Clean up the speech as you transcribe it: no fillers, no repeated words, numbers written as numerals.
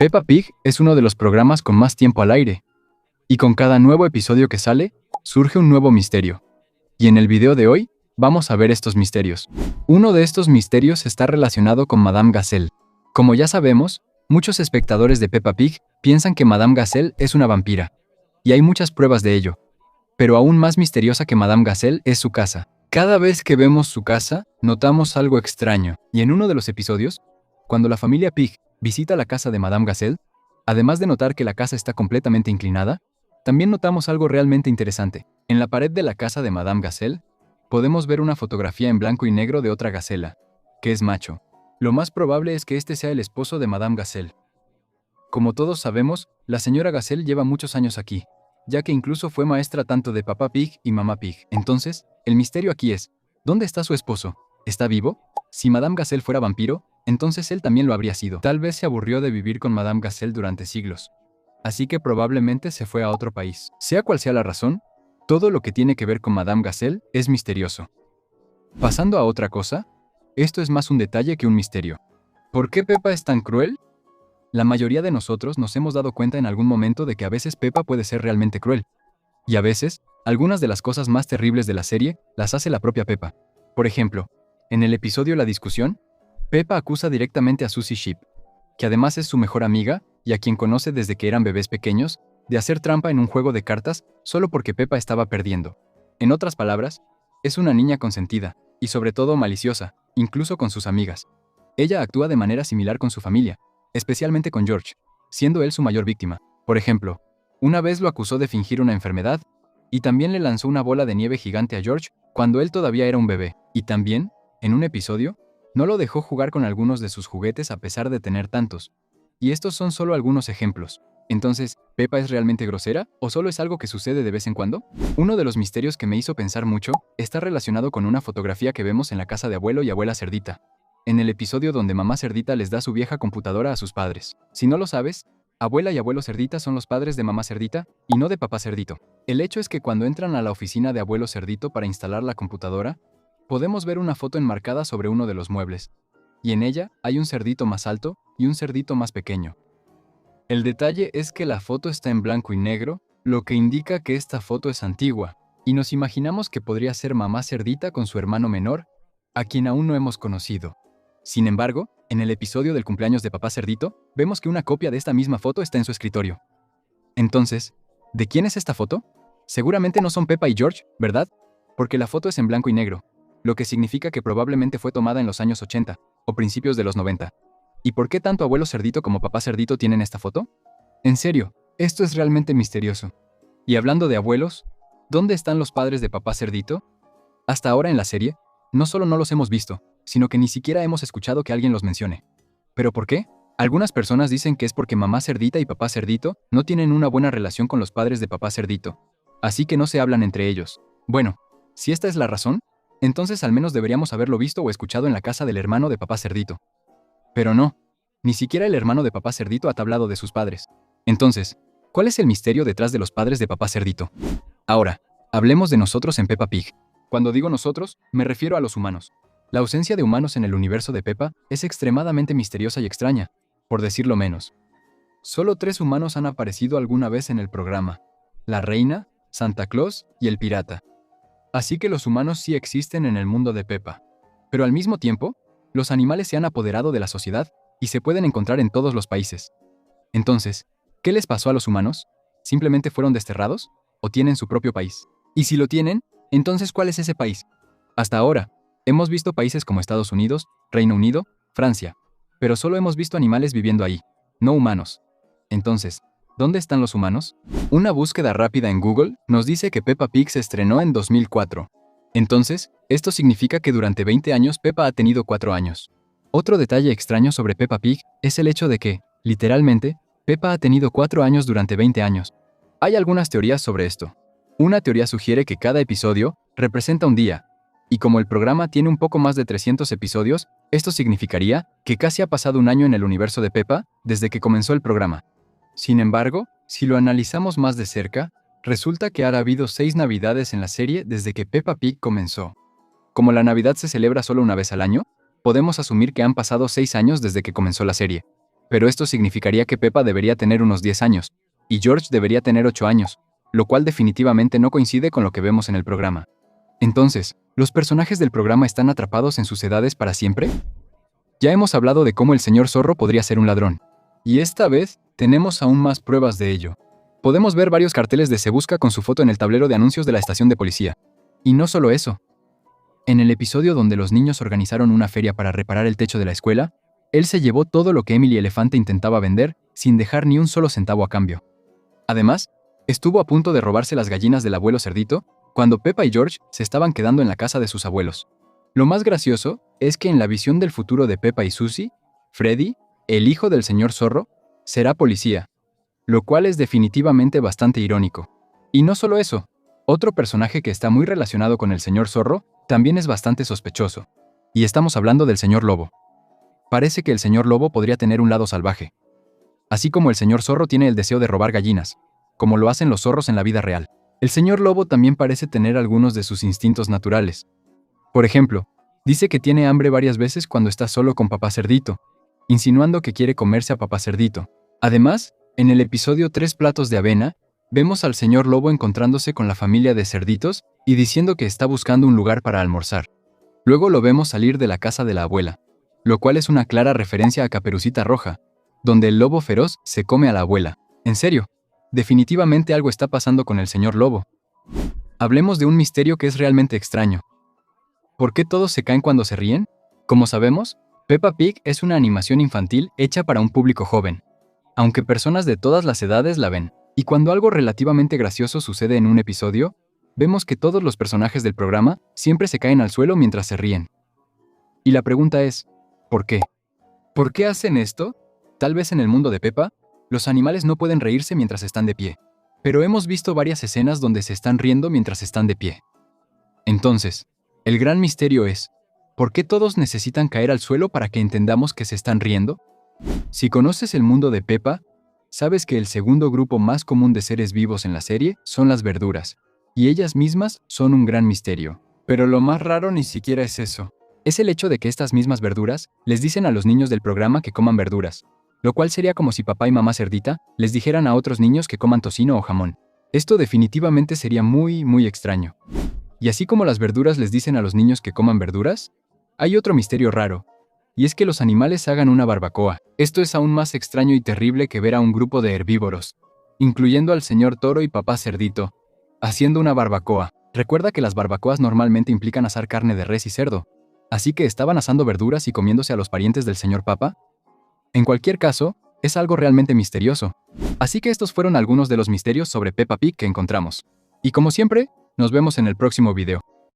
Peppa Pig es uno de los programas con más tiempo al aire, y con cada nuevo episodio que sale, surge un nuevo misterio. Y en el video de hoy, vamos a ver estos misterios. Uno de estos misterios está relacionado con Madame Gazelle. Como ya sabemos, muchos espectadores de Peppa Pig piensan que Madame Gazelle es una vampira, y hay muchas pruebas de ello. Pero aún más misteriosa que Madame Gazelle es su casa. Cada vez que vemos su casa, notamos algo extraño, y en uno de los episodios, cuando la familia Pig visita la casa de Madame Gazelle, además de notar que la casa está completamente inclinada, también notamos algo realmente interesante. En la pared de la casa de Madame Gazelle, podemos ver una fotografía en blanco y negro de otra gacela, que es macho. Lo más probable es que este sea el esposo de Madame Gazelle. Como todos sabemos, la señora Gazelle lleva muchos años aquí, ya que incluso fue maestra tanto de Papá Pig y Mamá Pig. Entonces, el misterio aquí es, ¿dónde está su esposo? ¿Está vivo? Si Madame Gazelle fuera vampiro, entonces él también lo habría sido. Tal vez se aburrió de vivir con Madame Gazelle durante siglos, así que probablemente se fue a otro país. Sea cual sea la razón, todo lo que tiene que ver con Madame Gazelle es misterioso. Pasando a otra cosa, esto es más un detalle que un misterio. ¿Por qué Peppa es tan cruel? La mayoría de nosotros nos hemos dado cuenta en algún momento de que a veces Peppa puede ser realmente cruel. Y a veces, algunas de las cosas más terribles de la serie las hace la propia Peppa. Por ejemplo, en el episodio La discusión, Peppa acusa directamente a Susie Sheep, que además es su mejor amiga y a quien conoce desde que eran bebés pequeños, de hacer trampa en un juego de cartas solo porque Peppa estaba perdiendo. En otras palabras, es una niña consentida, y sobre todo maliciosa, incluso con sus amigas. Ella actúa de manera similar con su familia, especialmente con George, siendo él su mayor víctima. Por ejemplo, una vez lo acusó de fingir una enfermedad, y también le lanzó una bola de nieve gigante a George cuando él todavía era un bebé. Y también, en un episodio, no lo dejó jugar con algunos de sus juguetes a pesar de tener tantos. Y estos son solo algunos ejemplos. Entonces, ¿Peppa es realmente grosera o solo es algo que sucede de vez en cuando? Uno de los misterios que me hizo pensar mucho está relacionado con una fotografía que vemos en la casa de abuelo y abuela Cerdita, en el episodio donde mamá Cerdita les da su vieja computadora a sus padres. Si no lo sabes, abuela y abuelo Cerdita son los padres de mamá Cerdita y no de papá Cerdito. El hecho es que cuando entran a la oficina de abuelo Cerdito para instalar la computadora, podemos ver una foto enmarcada sobre uno de los muebles, y en ella hay un cerdito más alto y un cerdito más pequeño. El detalle es que la foto está en blanco y negro, lo que indica que esta foto es antigua, y nos imaginamos que podría ser mamá Cerdita con su hermano menor, a quien aún no hemos conocido. Sin embargo, en el episodio del cumpleaños de papá Cerdito, vemos que una copia de esta misma foto está en su escritorio. Entonces, ¿de quién es esta foto? Seguramente no son Peppa y George, ¿verdad? Porque la foto es en blanco y negro, lo que significa que probablemente fue tomada en los años 80 o principios de los 90. ¿Y por qué tanto abuelo Cerdito como papá Cerdito tienen esta foto? En serio, esto es realmente misterioso. Y hablando de abuelos, ¿dónde están los padres de papá Cerdito? Hasta ahora en la serie, no solo no los hemos visto, sino que ni siquiera hemos escuchado que alguien los mencione. ¿Pero por qué? Algunas personas dicen que es porque mamá Cerdita y papá Cerdito no tienen una buena relación con los padres de papá Cerdito, así que no se hablan entre ellos. Bueno, si esta es la razón, entonces al menos deberíamos haberlo visto o escuchado en la casa del hermano de papá Cerdito. Pero no, ni siquiera el hermano de papá Cerdito ha hablado de sus padres. Entonces, ¿cuál es el misterio detrás de los padres de papá Cerdito? Ahora, hablemos de nosotros en Peppa Pig. Cuando digo nosotros, me refiero a los humanos. La ausencia de humanos en el universo de Peppa es extremadamente misteriosa y extraña, por decirlo menos. Solo 3 humanos han aparecido alguna vez en el programa: la reina, Santa Claus y el pirata. Así que los humanos sí existen en el mundo de Peppa. Pero al mismo tiempo, los animales se han apoderado de la sociedad y se pueden encontrar en todos los países. Entonces, ¿qué les pasó a los humanos? ¿Simplemente fueron desterrados? ¿O tienen su propio país? Y si lo tienen, entonces ¿cuál es ese país? Hasta ahora, hemos visto países como Estados Unidos, Reino Unido, Francia, pero solo hemos visto animales viviendo ahí, no humanos. Entonces, ¿dónde están los humanos? Una búsqueda rápida en Google nos dice que Peppa Pig se estrenó en 2004. Entonces, esto significa que durante 20 años Peppa ha tenido 4 años. Otro detalle extraño sobre Peppa Pig es el hecho de que, literalmente, Peppa ha tenido 4 años durante 20 años. Hay algunas teorías sobre esto. Una teoría sugiere que cada episodio representa un día, y como el programa tiene un poco más de 300 episodios, esto significaría que casi ha pasado un año en el universo de Peppa desde que comenzó el programa. Sin embargo, si lo analizamos más de cerca, resulta que ha habido 6 Navidades en la serie desde que Peppa Pig comenzó. Como la Navidad se celebra solo una vez al año, podemos asumir que han pasado 6 años desde que comenzó la serie. Pero esto significaría que Peppa debería tener unos 10 años, y George debería tener 8 años, lo cual definitivamente no coincide con lo que vemos en el programa. Entonces, ¿los personajes del programa están atrapados en sus edades para siempre? Ya hemos hablado de cómo el señor Zorro podría ser un ladrón. Y esta vez, tenemos aún más pruebas de ello. Podemos ver varios carteles de Se Busca con su foto en el tablero de anuncios de la estación de policía. Y no solo eso. En el episodio donde los niños organizaron una feria para reparar el techo de la escuela, él se llevó todo lo que Emily Elefante intentaba vender sin dejar ni un solo centavo a cambio. Además, estuvo a punto de robarse las gallinas del abuelo Cerdito cuando Peppa y George se estaban quedando en la casa de sus abuelos. Lo más gracioso es que en la visión del futuro de Peppa y Susie, Freddy, el hijo del señor Zorro, será policía, lo cual es definitivamente bastante irónico. Y no solo eso, otro personaje que está muy relacionado con el señor Zorro también es bastante sospechoso. Y estamos hablando del señor Lobo. Parece que el señor Lobo podría tener un lado salvaje. Así como el señor Zorro tiene el deseo de robar gallinas, como lo hacen los zorros en la vida real. El señor Lobo también parece tener algunos de sus instintos naturales. Por ejemplo, dice que tiene hambre varias veces cuando está solo con Papá Cerdito, insinuando que quiere comerse a Papá Cerdito. Además, en el episodio 3 platos de avena, vemos al señor Lobo encontrándose con la familia de cerditos y diciendo que está buscando un lugar para almorzar. Luego lo vemos salir de la casa de la abuela, lo cual es una clara referencia a Caperucita Roja, donde el lobo feroz se come a la abuela. En serio, definitivamente algo está pasando con el señor Lobo. Hablemos de un misterio que es realmente extraño. ¿Por qué todos se caen cuando se ríen? Como sabemos, Peppa Pig es una animación infantil hecha para un público joven, aunque personas de todas las edades la ven. Y cuando algo relativamente gracioso sucede en un episodio, vemos que todos los personajes del programa siempre se caen al suelo mientras se ríen. Y la pregunta es, ¿por qué? ¿Por qué hacen esto? Tal vez en el mundo de Peppa, los animales no pueden reírse mientras están de pie, pero hemos visto varias escenas donde se están riendo mientras están de pie. Entonces, el gran misterio es, ¿por qué todos necesitan caer al suelo para que entendamos que se están riendo? Si conoces el mundo de Peppa, sabes que el segundo grupo más común de seres vivos en la serie son las verduras, y ellas mismas son un gran misterio. Pero lo más raro ni siquiera es eso. Es el hecho de que estas mismas verduras les dicen a los niños del programa que coman verduras, lo cual sería como si papá y mamá Cerdita les dijeran a otros niños que coman tocino o jamón. Esto definitivamente sería muy, muy extraño. Y así como las verduras les dicen a los niños que coman verduras, hay otro misterio raro, y es que los animales hagan una barbacoa. Esto es aún más extraño y terrible que ver a un grupo de herbívoros, incluyendo al señor Toro y papá Cerdito, haciendo una barbacoa. Recuerda que las barbacoas normalmente implican asar carne de res y cerdo, así que estaban asando verduras y comiéndose a los parientes del señor Papa. En cualquier caso, es algo realmente misterioso. Así que estos fueron algunos de los misterios sobre Peppa Pig que encontramos. Y como siempre, nos vemos en el próximo video.